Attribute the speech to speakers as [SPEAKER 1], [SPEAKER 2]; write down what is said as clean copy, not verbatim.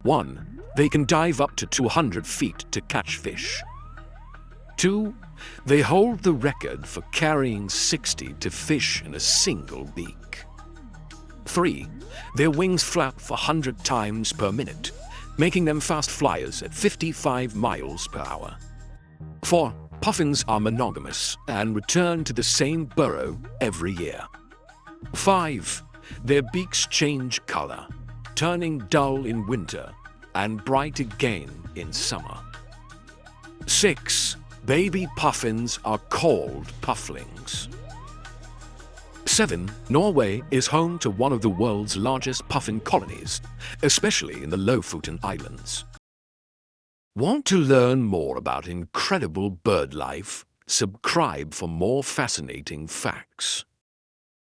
[SPEAKER 1] 1. They can dive up to 200 feet to catch fish. 2. They hold the record for carrying 60 to fish in a single beak. 3. Their wings flap 100 times per minute, making them fast flyers at 55 miles per hour. 4. Puffins are monogamous and return to the same burrow every year. 5. Their beaks change color, turning dull in winter and bright again in summer. 6. Baby puffins are called pufflings. 7. Norway is home to one of the world's largest puffin colonies, especially in the Lofoten Islands. Want to learn more about incredible bird life? Subscribe for more fascinating facts.